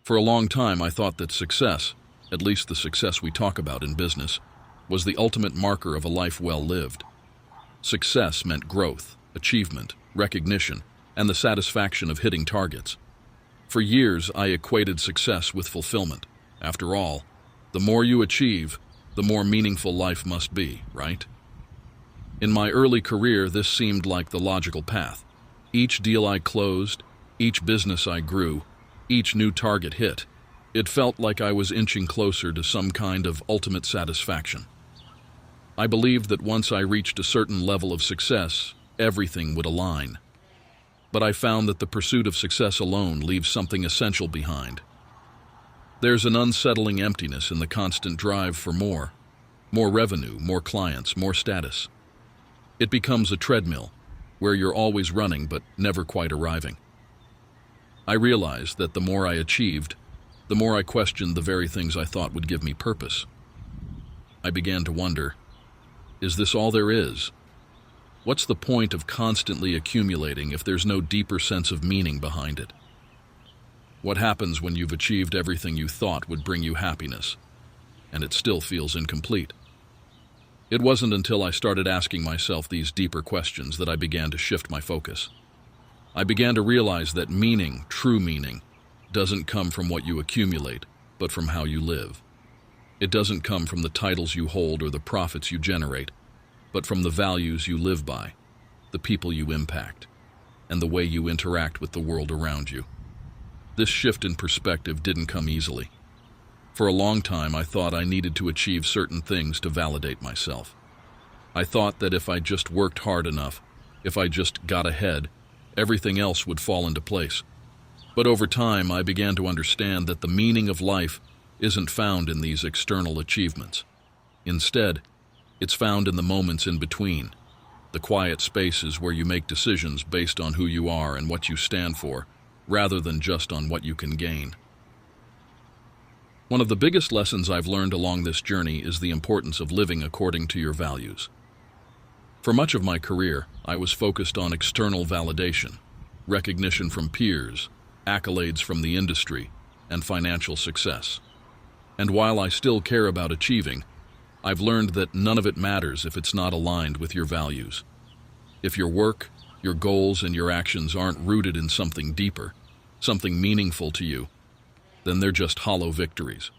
For a long time, I thought that success, at least the success we talk about in business, was the ultimate marker of a life well lived. Success meant growth, achievement, recognition, and the satisfaction of hitting targets. For years, I equated success with fulfillment. After all, the more you achieve, the more meaningful life must be, right? In my early career, this seemed like the logical path. Each deal I closed, each business I grew, each new target hit, it felt like I was inching closer to some kind of ultimate satisfaction. I believed that once I reached a certain level of success, everything would align. But I found that the pursuit of success alone leaves something essential behind. There's an unsettling emptiness in the constant drive for more revenue, more clients, more status. It becomes a treadmill, where you're always running but never quite arriving. I realized that the more I achieved, the more I questioned the very things I thought would give me purpose. I began to wonder, is this all there is? What's the point of constantly accumulating if there's no deeper sense of meaning behind it? What happens when you've achieved everything you thought would bring you happiness, and it still feels incomplete? It wasn't until I started asking myself these deeper questions that I began to shift my focus. I began to realize that meaning, true meaning, doesn't come from what you accumulate, but from how you live. It doesn't come from the titles you hold or the profits you generate, but from the values you live by, the people you impact, and the way you interact with the world around you. This shift in perspective didn't come easily. For a long time, I thought I needed to achieve certain things to validate myself. I thought that if I just worked hard enough, if I just got ahead, everything else would fall into place. But over time, I began to understand that the meaning of life isn't found in these external achievements. Instead, it's found in the moments in between, the quiet spaces where you make decisions based on who you are and what you stand for, rather than just on what you can gain. One of the biggest lessons I've learned along this journey is the importance of living according to your values. For much of my career, I was focused on external validation, recognition from peers, accolades from the industry, and financial success. And while I still care about achieving, I've learned that none of it matters if it's not aligned with your values. If your work, your goals, and your actions aren't rooted in something deeper, something meaningful to you, then they're just hollow victories.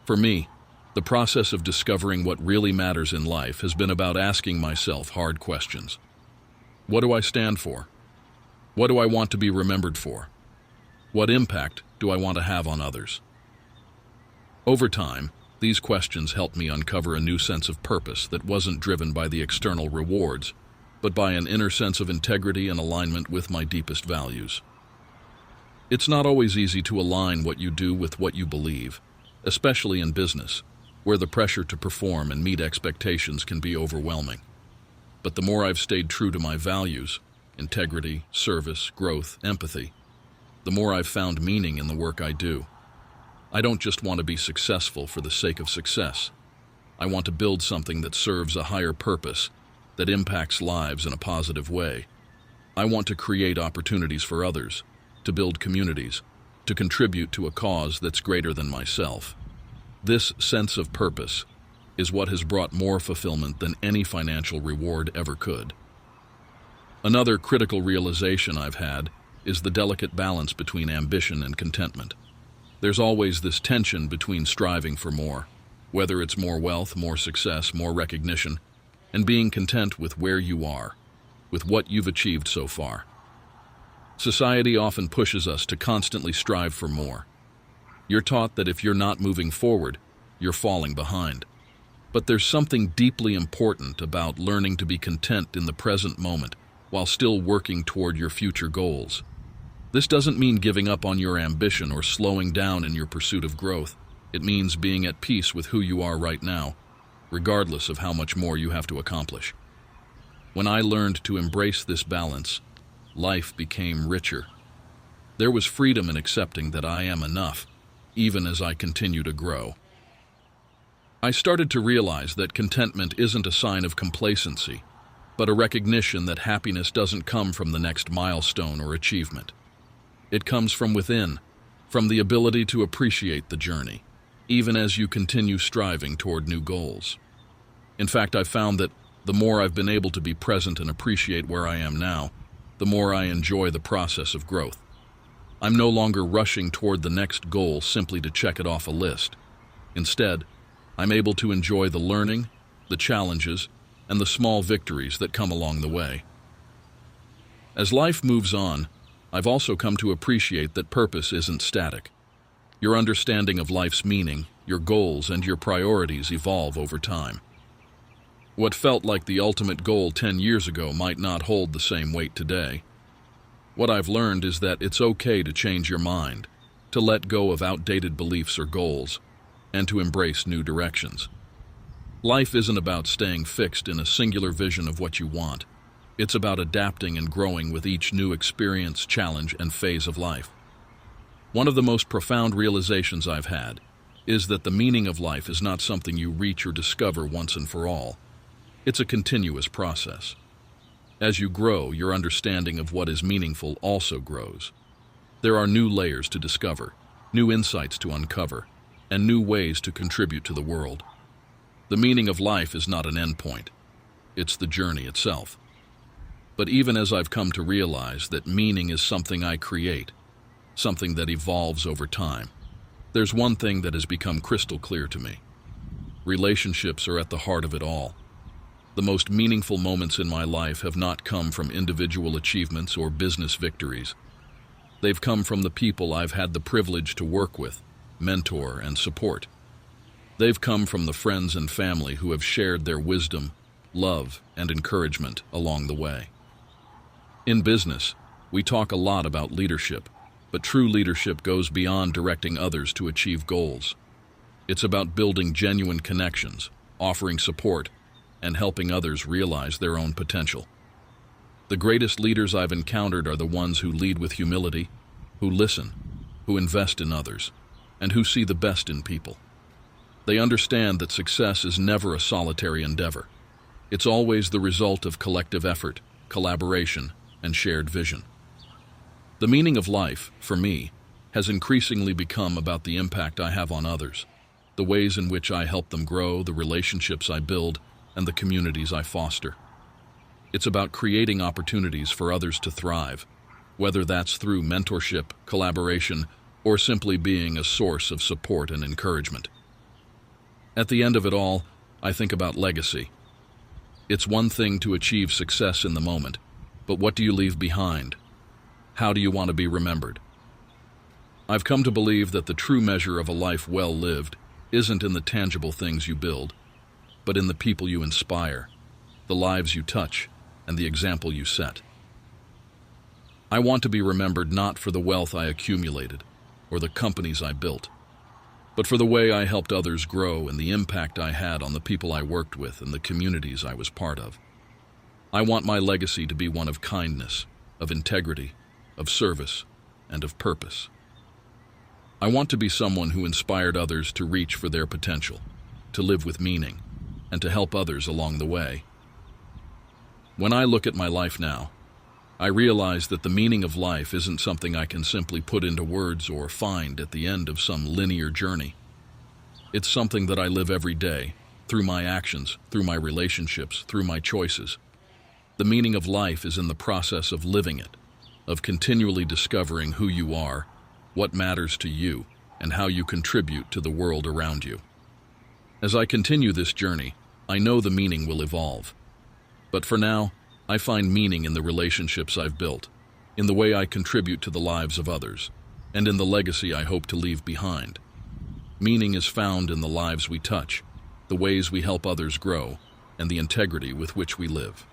For me, the process of discovering what really matters in life has been about asking myself hard questions. What do I stand for? What do I want to be remembered for? What impact do I want to have on others? Over time, these questions helped me uncover a new sense of purpose that wasn't driven by the external rewards, but by an inner sense of integrity and alignment with my deepest values. It's not always easy to align what you do with what you believe, especially in business, where the pressure to perform and meet expectations can be overwhelming. But the more I've stayed true to my values, integrity, service, growth, empathy, the more I've found meaning in the work I do. I don't just want to be successful for the sake of success. I want to build something that serves a higher purpose, that impacts lives in a positive way. I want to create opportunities for others, to build communities, to contribute to a cause that's greater than myself. This sense of purpose is what has brought more fulfillment than any financial reward ever could. Another critical realization I've had is the delicate balance between ambition and contentment. There's always this tension between striving for more, whether it's more wealth, more success, more recognition, and being content with where you are, with what you've achieved so far. Society often pushes us to constantly strive for more. You're taught that if you're not moving forward, you're falling behind. But there's something deeply important about learning to be content in the present moment while still working toward your future goals. This doesn't mean giving up on your ambition or slowing down in your pursuit of growth. It means being at peace with who you are right now, regardless of how much more you have to accomplish. When I learned to embrace this balance, life became richer. There was freedom in accepting that I am enough, even as I continue to grow. I started to realize that contentment isn't a sign of complacency, but a recognition that happiness doesn't come from the next milestone or achievement. It comes from within, from the ability to appreciate the journey, even as you continue striving toward new goals. In fact, I've found that the more I've been able to be present and appreciate where I am now, the more I enjoy the process of growth. I'm no longer rushing toward the next goal simply to check it off a list. Instead, I'm able to enjoy the learning, the challenges, and the small victories that come along the way. As life moves on, I've also come to appreciate that purpose isn't static. Your understanding of life's meaning, your goals, and your priorities evolve over time. What felt like the ultimate goal 10 years ago might not hold the same weight today. What I've learned is that it's okay to change your mind, to let go of outdated beliefs or goals, and to embrace new directions. Life isn't about staying fixed in a singular vision of what you want. It's about adapting and growing with each new experience, challenge, and phase of life. One of the most profound realizations I've had is that the meaning of life is not something you reach or discover once and for all. It's a continuous process. As you grow, your understanding of what is meaningful also grows. There are new layers to discover, new insights to uncover, and new ways to contribute to the world. The meaning of life is not an endpoint. It's the journey itself. But even as I've come to realize that meaning is something I create, something that evolves over time, there's one thing that has become crystal clear to me. Relationships are at the heart of it all. The most meaningful moments in my life have not come from individual achievements or business victories. They've come from the people I've had the privilege to work with, mentor, and support. They've come from the friends and family who have shared their wisdom, love, and encouragement along the way. In business, we talk a lot about leadership, but true leadership goes beyond directing others to achieve goals. It's about building genuine connections, offering support, and helping others realize their own potential. The greatest leaders I've encountered are the ones who lead with humility, who listen, who invest in others, and who see the best in people. They understand that success is never a solitary endeavor. It's always the result of collective effort, collaboration, and shared vision. The meaning of life, for me, has increasingly become about the impact I have on others, the ways in which I help them grow, the relationships I build, and the communities I foster. It's about creating opportunities for others to thrive, whether that's through mentorship, collaboration, or simply being a source of support and encouragement. At the end of it all, I think about legacy. It's one thing to achieve success in the moment, but what do you leave behind? How do you want to be remembered? I've come to believe that the true measure of a life well lived isn't in the tangible things you build, but in the people you inspire, the lives you touch, and the example you set. I want to be remembered not for the wealth I accumulated or the companies I built, but for the way I helped others grow and the impact I had on the people I worked with and the communities I was part of. I want my legacy to be one of kindness, of integrity, of service, and of purpose. I want to be someone who inspired others to reach for their potential, to live with meaning, and to help others along the way. When I look at my life now, I realize that the meaning of life isn't something I can simply put into words or find at the end of some linear journey. It's something that I live every day, through my actions, through my relationships, through my choices. The meaning of life is in the process of living it, of continually discovering who you are, what matters to you, and how you contribute to the world around you. As I continue this journey, I know the meaning will evolve. But for now, I find meaning in the relationships I've built, in the way I contribute to the lives of others, and in the legacy I hope to leave behind. Meaning is found in the lives we touch, the ways we help others grow, and the integrity with which we live.